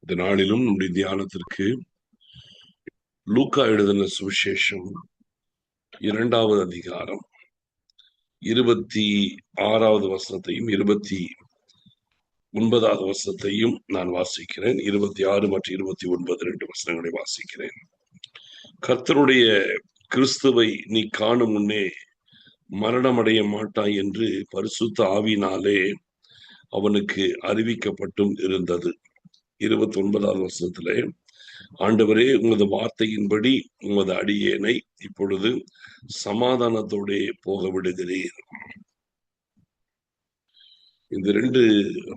இந்த நாளிலும் நம்முடைய தியானத்திற்கு லூக்கா எழுதின சுவிசேஷம் 2வது அதிகாரம் 26வது வசனத்தையும் 29வது வசனத்தையும் நான் வாசிக்கிறேன். 26 மற்றும் 29 2 வசனங்களை வாசிக்கிறேன். கர்த்தருடைய கிறிஸ்துவை நீ காணும் முன்னே மரணமடைய மாட்டாய் என்று பரிசுத்த ஆவியினாலே அவனுக்கு அறிவிக்கப்பட்டும் இருந்தது. 29வது வசனத்திலே, ஆண்டவரே, உமது வார்த்தையின்படி உமது அடியேனை இப்பொழுது சமாதானத்தோடே போக விடுகிறீர். இந்த 2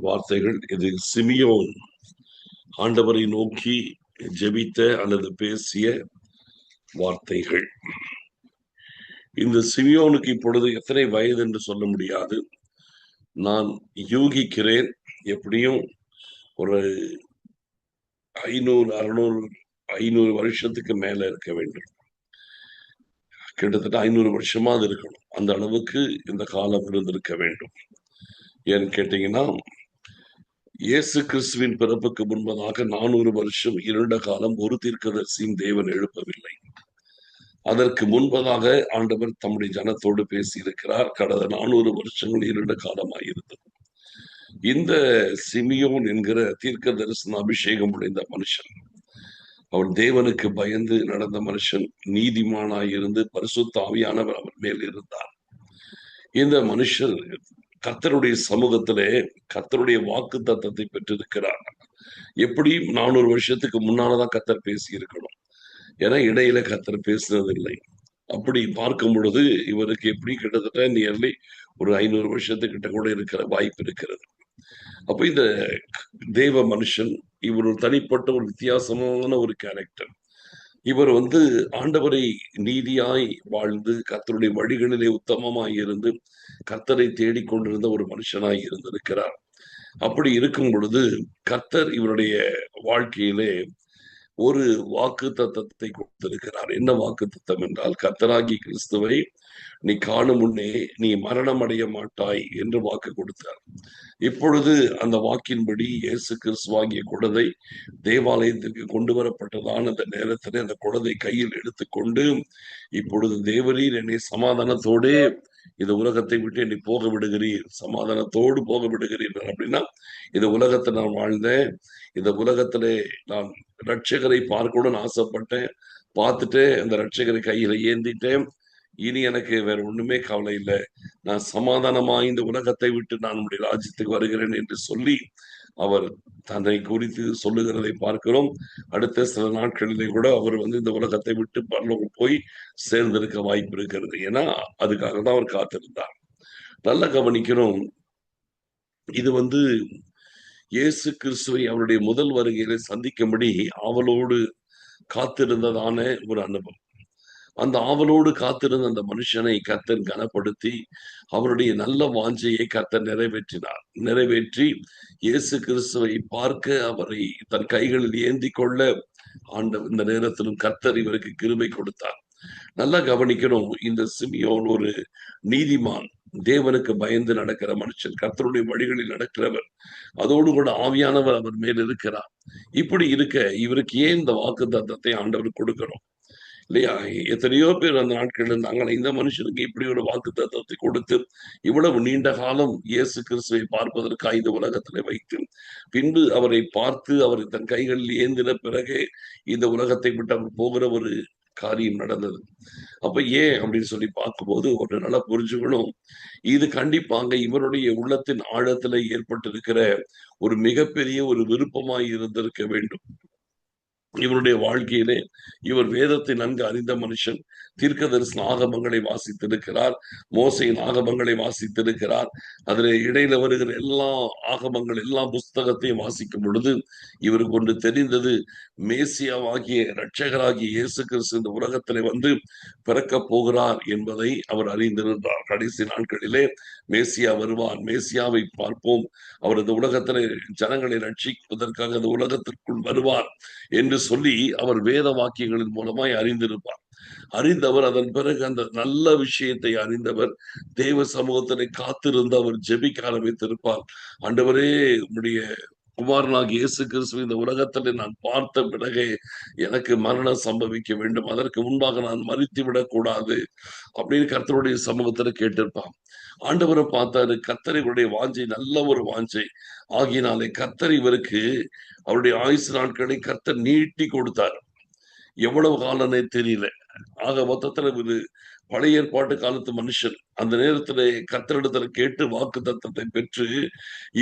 வார்த்தைகள், இது சிமியோன் ஆண்டவரை நோக்கி ஜெபித்த அல்லது பேசிய வார்த்தைகள். இந்த சிமியோனுக்கு இப்பொழுது எத்தனை வயது என்று சொல்ல முடியாது. நான் யூகிக்கிறேன், எப்படியும் ஒரு 500 வருஷத்துக்கு மேல இருக்க வேண்டும். கிட்டத்தட்ட 500 வருஷமா அது இருக்கணும். அந்த அளவுக்கு இந்த காலம் இருந்திருக்க வேண்டும். ஏன்னு கேட்டீங்கன்னா, இயேசு கிறிஸ்துவின் பிறப்புக்கு முன்பதாக 400 வருஷம் இருண்ட காலம் ஒரு தீர்க்கதரிசியும் தேவன் எழுப்பவில்லை. அதற்கு முன்பதாக ஆண்டவர் தம்முடைய ஜனத்தோடு பேசியிருக்கிறார். கடந்த 400 வருஷங்கள் இருண்ட காலமாயிருந்தது. இந்த சிமியோன் என்கிற தீர்க்க தரிசன அபிஷேகம் உடைந்த மனுஷன், அவன் தேவனுக்கு பயந்து நடந்த மனுஷன், நீதிமானாயிருந்து பரிசுத்த ஆவியானவர் அவர் மேல் இருந்தார். இந்த மனுஷர் கர்த்தருடைய சமூகத்திலே கர்த்தருடைய வாக்கு தத்தத்தை பெற்றிருக்கிறார். எப்படியும் 400 வருஷத்துக்கு முன்னாலதான் கர்த்தர் பேசி இருக்கணும். ஏன்னா இடையில கர்த்தர் பேசினதில்லை. அப்படி பார்க்கும் பொழுது இவருக்கு எப்படி கிட்டத்தட்ட நியர்லி ஒரு 500 வருஷத்துக்கிட்ட கூட இருக்கிற வாய்ப்பு இருக்கிறது. அப்ப இந்த தேவ மனுஷன், இவர் ஒரு தனிப்பட்ட ஒரு வித்தியாசமான ஒரு கேரக்டர். இவர் ஆண்டவரை நீதியாய் வாழ்ந்து கர்த்தருடைய வழிகளிலே உத்தமமாய் இருந்து கர்த்தரை தேடிக்கொண்டிருந்த ஒரு மனுஷனாய் இருந்திருக்கிறார். அப்படி இருக்கும் பொழுது கர்த்தர் இவருடைய வாழ்க்கையிலே ஒரு வாக்கு தத்தத்தை கொடுத்திருக்கிறார். என்ன வாக்கு தத்தம் என்றால், கர்த்தராகி கிறிஸ்துவை நீ காணும் முன்னே நீ மரணம் அடைய மாட்டாய் என்று வாக்கு கொடுத்தார். இப்பொழுது அந்த வாக்கின்படி இயேசு கிறிஸ்துவாகிய குடதை தேவாலயத்திற்கு கொண்டு வரப்பட்டதான அந்த நேரத்தில் அந்த குடதை கையில் எடுத்துக்கொண்டு, இப்பொழுது தேவரீர் என்னை சமாதானத்தோடே இந்த உலகத்தை விட்டு என்னை போக விடுகிறீர், சமாதானத்தோடு போக விடுகிறீர். அப்படின்னா, இந்த உலகத்தை நான் வாழ்ந்தேன், இந்த உலகத்திலே நான் ரட்சகரை பார்க்கணும்னு ஆசைப்பட்டேன், பார்த்துட்டு அந்த ரட்சகரை கையில ஏந்திட்டேன், இனி எனக்கு வேற ஒண்ணுமே கவலை இல்லை, நான் சமாதானமா இந்த உலகத்தை விட்டு நான் நம்முடைய ராஜ்யத்துக்கு வருகிறேன் என்று சொல்லி அவர் தன்னை குறித்து சொல்லுகிறதை பார்க்கிறோம். அடுத்த சில நாட்களிலே கூட அவர் இந்த உலகத்தை விட்டு பரலோகம் போய் சேர்ந்திருக்க வாய்ப்பு இருக்கிறது. ஏன்னா அதுக்காக தான் அவர் காத்திருந்தார். நல்லா கவனிக்கணும், இது இயேசு கிறிஸ்துவை அவருடைய முதல் வருகையில சந்திக்கும்படி ஆவலோடு காத்திருந்ததான ஒரு அனுபவம். அந்த ஆவலோடு காத்திருந்த அந்த மனுஷனை கர்த்தர் கனப்படுத்தி அவருடைய நல்ல வாஞ்சையை கர்த்தர் நிறைவேற்றினார். நிறைவேற்றி இயேசு கிறிஸ்துவை பார்க்க அவரை தன் கைகளில் ஏந்தி கொள்ள இந்த நேரத்திலும் கர்த்தர் இவருக்கு கிருபை கொடுத்தார். நல்லா கவனிக்கணும், இந்த சிமியோன் ஒரு நீதிமான், தேவனுக்கு பயந்து நடக்கிற மனுஷன், கர்த்தருடைய வழிகளில் நடக்கிறவர், அதோடு கூட ஆவியானவர் அவர் மேல் இருக்கிறார். இப்படி இருக்க இவருக்கு ஏன் இந்த வாக்கு தத்தத்தை ஆண்டவர் கொடுக்கணும் இல்லையா? எத்தனையோ பேர் அந்த நாட்கள் இருந்தாங்க. இந்த மனுஷனுக்கு இப்படி ஒரு வாக்கு தத்தத்தை கொடுத்து இவ்வளவு நீண்ட காலம் இயேசு கிறிஸ்துவை பார்ப்பதற்காக இந்த உலகத்திலே வைத்து, பின்பு அவரை பார்த்து அவரை தன் கைகளில் ஏந்தின பிறகு இந்த உலகத்தை விட்டு அவர் போகிற ஒரு காரியம் நடந்தது. அப்ப ஏன் அப்படின்னு சொல்லி பார்க்கும்போது ஒரு நல்லா புரிஞ்சுக்கணும், இது கண்டிப்பாங்க இவருடைய உள்ளத்தின் ஆழத்துல ஏற்பட்டிருக்கிற ஒரு மிகப்பெரிய ஒரு விருப்பமாய் இருந்திருக்க வேண்டும். இவருடைய வாழ்க்கையிலே இவர் வேதத்தை நன்கு அறிந்த மனுஷன், தீர்க்க தரிசன ஆகமங்களை வாசித்திருக்கிறார், மோசையின் ஆகமங்களை வாசித்திருக்கிறார். அதில் இடையில வருகிற எல்லா ஆகமங்கள் எல்லா புஸ்தகத்தையும் வாசிக்கும் பொழுது இவருக்கு ஒன்று தெரிந்தது, மேசியாவாகிய இரட்சகராகிய இயேசு கிறிஸ்து இந்த உலகத்திலே பிறக்க போகிறார் என்பதை அவர் அறிந்திருந்தார். கடைசி நாட்களிலே மேசியா வருவார், மேசியாவை பார்ப்போம், அவர் இந்த உலகத்திலே ஜனங்களை ரட்சிப்பதற்காக இந்த உலகத்திற்குள் வருவார் என்று சொல்லி அவர் வேத வாக்கியங்களின் மூலமாய் அறிந்திருப்பார். அறிந்தவர் அதன் பிறகு அந்த நல்ல விஷயத்தை அறிந்தவர் தேவ சமூகத்தினை காத்திருந்து அவர் ஜெபிக்க ஆரம்பித்திருப்பார். ஆண்டவரே, உம்முடைய குமாரனாகிய இயேசு கிறிஸ்துவை இந்த உலகத்திலே நான் பார்த்த பிறகே எனக்கு மரணம் சம்பவிக்க வேண்டும், அதற்கு முன்பாக நான் மரித்து விடக்கூடாது அப்படின்னு கர்த்தருடைய சமூகத்துல கேட்டிருப்பான். ஆண்டவரை பார்த்தாரு. கர்த்தர் இவருடைய வாஞ்சை நல்ல ஒரு வாஞ்சை ஆகினாலே கர்த்தர் இவருக்கு அவருடைய ஆயுசு நாட்களை கர்த்தர் நீட்டி கொடுத்தார். எவ்வளவு காலனே தெரியல. ஆக மொத்தத்துல ஒரு பழைய ஏற்பாட்டு காலத்து மனுஷன் அந்த நேரத்திலே கர்த்தரிடத்துல கேட்டு வாக்கு தத்தத்தை பெற்று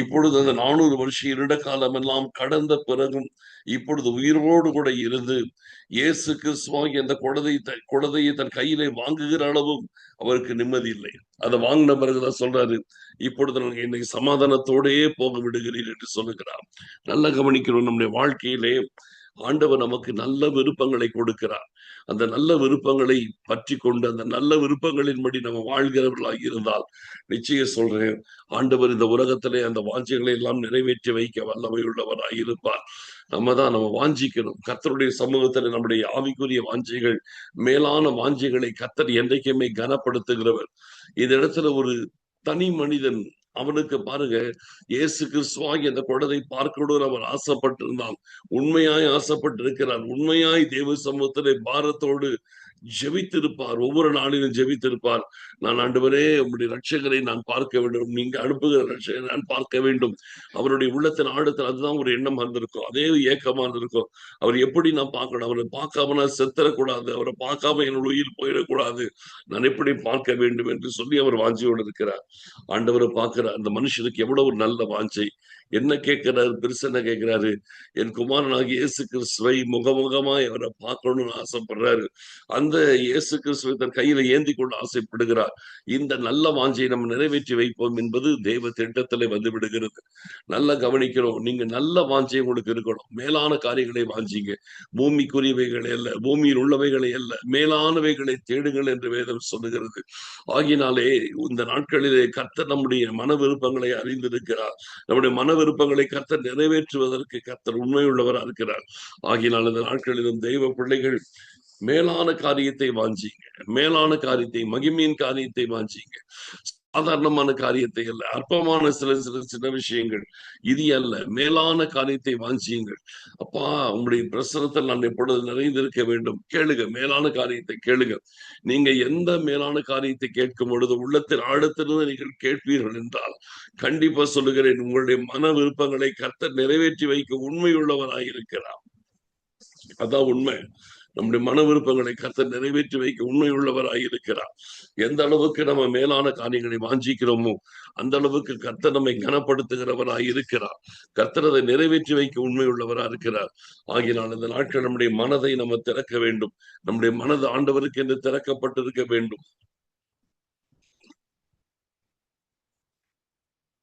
இப்பொழுது அந்த 400 வருஷம் இருண்ட காலம் எல்லாம் கடந்த பிறகும் இப்பொழுது உயிரோடு கூட இருந்து இயேசு கிறிஸ்துவாகி அந்த குழந்தையை தன் கையிலே வாங்குகிற அளவும் அவருக்கு நிம்மதி இல்லை. அதை வாங்கின பிறகுதான் சொல்றாரு, இப்பொழுது நான் என்னை சமாதானத்தோடே போக விடுகிறீர் என்று சொல்லுகிறார். நல்லா கவனிக்கிறோம். நம்முடைய வாழ்க்கையிலே ஆண்டவர் நமக்கு நல்ல விருப்பங்களை கொடுக்கிறார். அந்த நல்ல விருப்பங்களை பற்றி கொண்டு அந்த நல்ல விருப்பங்களின்படி நம்ம வாழ்கிறவர்களாக இருந்தால் நிச்சயம் சொல்றேன், ஆண்டவர் இந்த உலகத்திலே அந்த வாஞ்சைகளை எல்லாம் நிறைவேற்றி வைக்க வல்லமை உள்ளவராக இருப்பார். நம்ம வாஞ்சிக்கணும். கர்த்தருடைய சமூகத்தில் நம்முடைய ஆவிக்குரிய வாஞ்சைகள், மேலான வாஞ்சைகளை கர்த்தர் என்றைக்குமே கனப்படுத்துகிறவர். இந்த இடத்துல ஒரு தனி மனிதன், அவனுக்கு பாருங்க, இயேசு கிறிஸ்துவாகி அந்த குழந்தை பார்க்கணும்னு அவர் ஆசைப்பட்டிருந்தான். உண்மையாய் ஆசைப்பட்டிருக்கிறார். உண்மையாய் தேவ சமூகத்திலே பாரத்தோடு ஜெபித்திருப்பார். ஒவ்வொரு நாளிலும் ஜெபித்திருப்பார். நான் ஆண்டவரே உம்முடைய ரட்சகரை நான் பார்க்க வேண்டும், நீங்க அனுப்புகிற ரட்சகரை நான் பார்க்க வேண்டும். அவருடைய உள்ளத்தின் ஆழத்தில் அதுதான் ஒரு எண்ணம் இருந்திருக்கும். அதே ஏக்கமா இருந்திருக்கும். அவர் எப்படி நான் பார்க்கணும், அவரை பார்க்காம நான் செத்தரக்கூடாது, அவரை பார்க்காம என்னோட உயிர் போயிடக்கூடாது, நான் எப்படி பார்க்க வேண்டும் என்று சொல்லி அவர் வாஞ்சியோடு இருக்கிறார். ஆண்டவரை பார்க்கிறார். அந்த மனுஷனுக்கு எவ்வளவு நல்ல வாஞ்சை. என்ன கேட்கிறாரு? பெருசு என்ன கேட்கிறாரு? என் குமாரனாகிய இயேசு கிறிஸ்துவை முகமுகமாய் அவரை பார்க்கணும்னு ஆசைப்படுறாரு. அந்த இயேசு கிறிஸ்துவை தன் கையில ஏந்தி கொண்டு ஆசைப்படுகிறார். இந்த நல்ல வாஞ்சையை நம்ம நிறைவேற்றி வைப்போம் என்பது தேவ திட்டத்திலே வந்து விடுகிறது. நல்லா கவனிக்கிறோம். நீங்க நல்ல வாஞ்சை உங்களுக்கு இருக்கணும். மேலான காரியங்களை வாஞ்சிங்க. பூமிக்குரியவைகளை அல்ல, பூமியில் உள்ளவைகளை அல்ல, மேலானவைகளை தேடுங்கள் என்று வேதம் சொல்லுகிறது. ஆகினாலே இந்த நாட்களிலே கர்த்தர் நம்முடைய மன விருப்பங்களை அறிந்திருக்கிறார். நம்முடைய மன விருப்பங்களை கர்த்தர் நிறைவேற்றுவதற்கு கர்த்தர் உண்மையுள்ளவராக இருக்கிறார். ஆகினால் இந்த நாட்களிலும் தெய்வ பிள்ளைகள் மேலான காரியத்தை வாஞ்சிங்க. மேலான காரியத்தை, மகிமையின் காரியத்தை வாஞ்சிங்க. சாதாரணமான காரியத்தை அல்ல, அற்பமான சில சில சின்ன விஷயங்கள் இது அல்ல, மேலான காரியத்தை வாஞ்சியுங்கள். அப்பா, உங்களுடைய பிரசனத்தில் நான் எப்பொழுது நிறைந்திருக்க வேண்டும். கேளுங்க, மேலான காரியத்தை கேளுங்க. நீங்க எந்த மேலான காரியத்தை கேட்கும் பொழுது உள்ளத்தின் ஆழத்திலிருந்து நீங்கள் கேட்பீர்கள் என்றால் கண்டிப்பா சொல்லுகிறேன், உங்களுடைய மன விருப்பங்களை கர்த்தர் நிறைவேற்றி வைக்க உண்மையுள்ளவராக இருக்கிறார். அதான் உண்மை. நம்முடைய மன விருப்பங்களை கர்த்தர் நிறைவேற்றி வைக்க உண்மை உள்ளவராக இருக்கிறார். எந்த அளவுக்கு நம்ம மேலான காரியங்களை வாஞ்சிக்கிறோமோ அந்த அளவுக்கு கர்த்தர் நம்மை கனப்படுத்துகிறவராக இருக்கிறார். கர்த்தர் அதை நிறைவேற்றி வைக்க உண்மை உள்ளவராக இருக்கிறார். ஆகினால் இந்த நாட்கள் நம்முடைய மனதை நம்ம திறக்க வேண்டும். நம்முடைய மனது ஆண்டவருக்கு என்று திறக்கப்பட்டிருக்க வேண்டும்.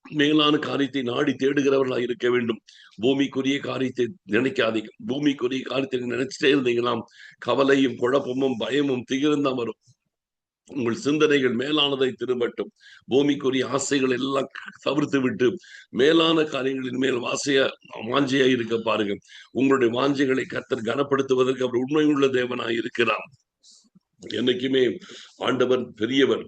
மேலான காரியத்தை நாடி தேடுகிறவர்களாக இருக்க வேண்டும். பூமிக்குரிய காரியத்தை நினைக்காதீங்க. பூமிக்குரிய காரியத்தை நினைச்சிட்டே இருந்தீங்கன்னா கவலையும் குழப்பமும் பயமும் திகிர்ந்தான் வரும். உங்கள் சிந்தனைகள் மேலானதை திரும்பட்டும். பூமிக்குரிய ஆசைகள் எல்லாம் தவிர்த்து விட்டு மேலான காரியங்களின் மேல் வாஞ்சையா இருக்க பாருங்க. உங்களுடைய வாஞ்சைகளை கர்த்தர் கனப்படுத்துவதற்கு அவர் உண்மையுள்ள தேவனாய் இருக்கிறார். என்னைக்குமே ஆண்டவர் பெரியவர்.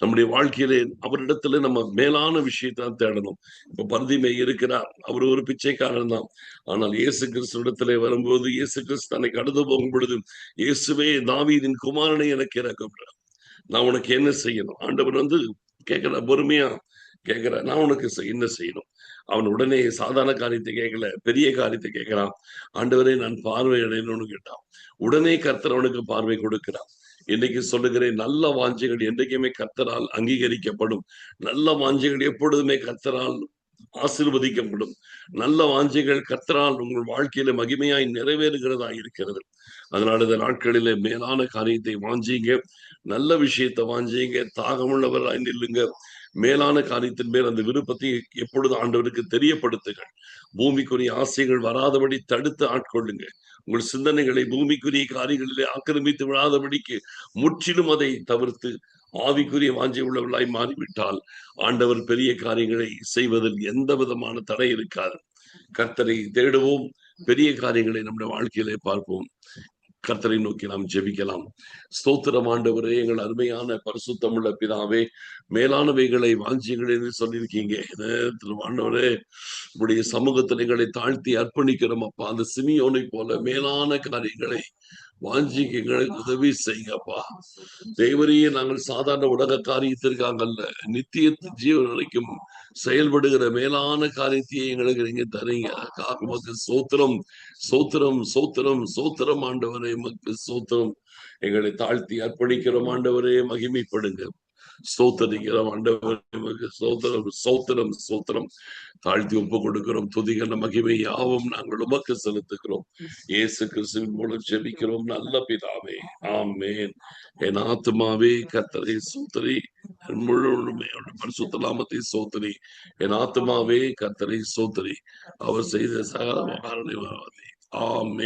நம்முடைய வாழ்க்கையிலே அவரிடத்துல நம்ம மேலான விஷயத்தான் தேடணும். இப்ப பர்திமை இருக்கிறார், அவர் ஒரு பிச்சைக்காரன் தான். ஆனால் இயேசு கிறிஸ்து இடத்திலே வரும்போது இயேசு கிறிஸ்து தன்னை கடந்து போகும் பொழுது, இயேசுவே தாவீதின் குமாரனை எனக்கு இறக்குகிறார், நான் உனக்கு என்ன செய்யணும்? ஆண்டவர் கேட்கிற, பொறுமையா கேட்கிற, நான் உனக்கு என்ன செய்யணும்? அவன் உடனே சாதாரண காரியத்தை கேட்கல, பெரிய காரியத்தை கேட்கிறான். ஆண்டவரே, நான் பார்வை அடையணும்னு கேட்டான். உடனே கர்த்தர் அவனுக்கு பார்வை கொடுக்கிறான். இன்னைக்கு சொல்லுகிறேன், நல்ல வாஞ்சைகள் என்றைக்குமே கர்த்தரால் அங்கீகரிக்கப்படும். நல்ல வாஞ்சைகள் எப்பொழுதுமே கர்த்தரால் ஆசீர்வதிக்கப்படும். நல்ல வாஞ்சைகள் கர்த்தரால் உங்கள் வாழ்க்கையில மகிமையாய் நிறைவேறுகிறதா இருக்கிறது. அதனால இந்த நாட்களிலே மேலான காரியத்தை வாஞ்சிங்க, நல்ல விஷயத்தை வாஞ்சிங்க, தாகமுள்ளவராய் நில்லுங்க. மேலான காரியத்தின் மேல் அந்த விருப்பத்தை எப்பொழுது ஆண்டவருக்கு தெரியப்படுத்துங்கள். பூமிக்குரிய ஆசைகள் வராதபடி தடுத்து ஆட்கொள்ளுங்க. உங்கள் சிந்தனைகளை பூமிக்குரிய காரியங்களிலே ஆக்கிரமித்து விடாதபடிக்கு முற்றிலும் அதை தவிர்த்து ஆவிக்குரிய வாஞ்சை உள்ளவர்களாய் மாறிவிட்டால் ஆண்டவர் பெரிய காரியங்களை செய்வதில் எந்த விதமான தடை இருக்காது. கர்த்தரை தேடுவோம், பெரிய காரியங்களை நம்முடைய வாழ்க்கையிலே பார்ப்போம். கர்த்தரை நோக்கி நாம் ஜெபிக்கலாம். ஸ்தோத்திரம் ஆண்டவரே, எங்கள் அருமையான பரிசுத்தமுள்ள பிதாவே, மேலானவைகளை வாஞ்சியங்கள் என்று சொல்லியிருக்கீங்க. ஆண்டவரே, உடைய சமூகத்தில் எங்களை தாழ்த்தி அர்ப்பணிக்கிறோம் அப்பா. அந்த சிமியோனை போல மேலான காரியங்களை வாஞ்சிக்கு எங்களுக்கு உதவி செய்யுங்கப்பா. தேவரையே நாங்கள் சாதாரண உலக காரியத்திற்காக அல்ல, நித்திய ஜீவன் வரைக்கும் செயல்படுகிற மேலான காரியத்தையே எங்களுக்கு நீங்க தரீங்க. உமக்கு சோத்திரம், சோத்திரம், சோத்திரம், சோத்திரம் ஆண்டவரே, உமக்கு சோத்திரம். எங்களை தாழ்த்தி அர்ப்பணிக்கிறோம் ஆண்டவரே, மகிமைப்படுங்க. ஸ்தோத்தரிக்கிறோம் ஆண்டவரே, உமக்கு சோத்திரம், சோத்திரம், சோத்திரம். தாழ்த்தி ஒப்பு கொடுக்கிறோம். துதிகன மகிமை யாவும் நாங்கள் உமக்கு செலுத்துகிறோம். இயேசு கிறிஸ்துவின் மூலம் ஜெபிக்கிறோம் நல்ல பிதாவே, ஆமென். என் ஆத்துமாவே கர்த்தரை சோத்தரி, என் முழு பரிசுத்த நாமத்தை சோத்தரி. என் ஆத்துமாவே கர்த்தரை சோத்தரி, அவர் செய்த சகல உபகாரங்களை மறவாதே. ஆமென்.